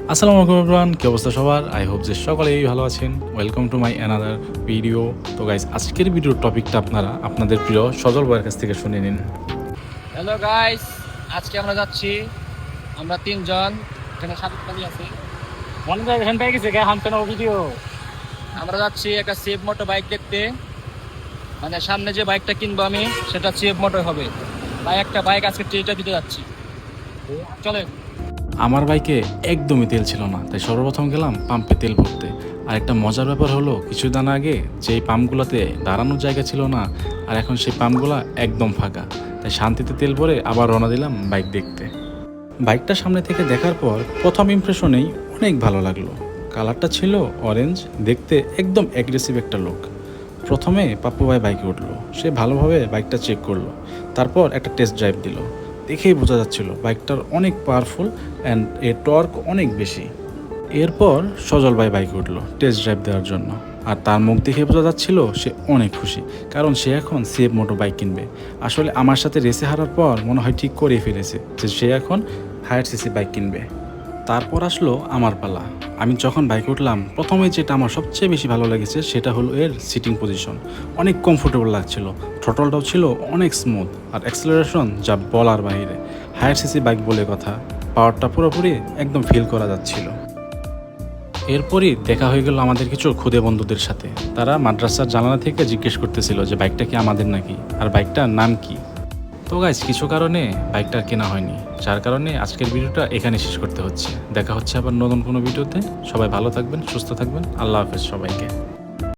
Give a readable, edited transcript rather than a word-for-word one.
আসসালামু আলাইকুম এভরিওয়ান, কি অবস্থা সবার? আই হোপ যে সকলেই ভালো আছেন। Welcome to my another video. তো গাইজ, আজকের ভিডিওর টপিকটা আপনারা আপনাদের প্রিয় সজল ভাইয়ের কাছ থেকে শুনে নিন। হ্যালো গাইস, আজকে আমরা যাচ্ছি। আমরা তিনজন, এখানে সাদিক পালি আছে। আমরা যাচ্ছি একটা সেফ মোটো বাইক দেখতে। মানে সামনে যে বাইকটা কিনবো আমি, সেটা সেফ মোটো হবে। তাই একটা বাইক আজকে ট্রেটা দিতে যাচ্ছি। চলে। আমার বাইকে একদমই তেল ছিল না, তাই সর্বপ্রথম গেলাম পাম্পে তেল ভরতে। আর একটা মজার ব্যাপার হলো, কিছুদিন আগে যেই পাম্পগুলোতে দাঁড়ানোর জায়গা ছিল না, আর এখন সেই পাম্পগুলো একদম ফাঁকা। তাই শান্তিতে তেল ভরে আবার রওনা দিলাম বাইক দেখতে। বাইকটা সামনে থেকে দেখার পর প্রথম ইমপ্রেশনেই অনেক ভালো লাগলো। কালারটা ছিল অরেঞ্জ, দেখতে একদম অ্যাগ্রেসিভ একটা লুক। প্রথমে পাপ্পু ভাই বাইকে উঠলো, সে ভালোভাবে বাইকটা চেক করলো, তারপর একটা টেস্ট ড্রাইভ দিল। দেখেই বোঝা যাচ্ছিল বাইকটার অনেক পাওয়ারফুল অ্যান্ড এর টর্ক অনেক বেশি। এরপর সজল ভাই বাইকে উঠলো টেস্ট ড্রাইভ দেওয়ার জন্য, আর তার মুখ দেখে বোঝা যাচ্ছিল সে অনেক খুশি, কারণ সে এখন সেফ মোটো বাইক কিনবে। আসলে আমার সাথে রেসে হারার পর মনে হয় ঠিক করে ফেলেছে যে সে এখন হায়ার সিসি বাইক কিনবে। তারপর আসলো আমার পালা। আমি যখন বাইকে উঠলাম, প্রথমে যেটা আমার সবচেয়ে বেশি ভালো লেগেছে সেটা হলো এর সিটিং পজিশন। অনেক কমফোর্টেবল লাগছিল, থ্রটলটাও ছিল অনেক স্মুথ, আর অ্যাক্সেলারেশন যা বলার বাইরে। হায়ার সিসি বাইক বলে কথা, পাওয়ারটা পুরোপুরি একদম ফিল করা যাচ্ছিল। এরপরই দেখা হয়ে গেল আমাদের কিছু খুদে বন্ধুদের সাথে। তারা মাদ্রাসার জানালা থেকে জিজ্ঞেস করতেছিল যে বাইকটা কি আমাদের নাকি, আর বাইকটার নাম কি। তো গাইজ, কিছু কারণে বাইকটা কেনা হয়নি, যার কারণে আজকের ভিডিওটা এখানে শেষ করতে হচ্ছে। দেখা হচ্ছে আবার নতুন কোনো ভিডিওতে। সবাই ভালো থাকবেন, সুস্থ থাকবেন। আল্লাহ হাফেজ সবাইকে।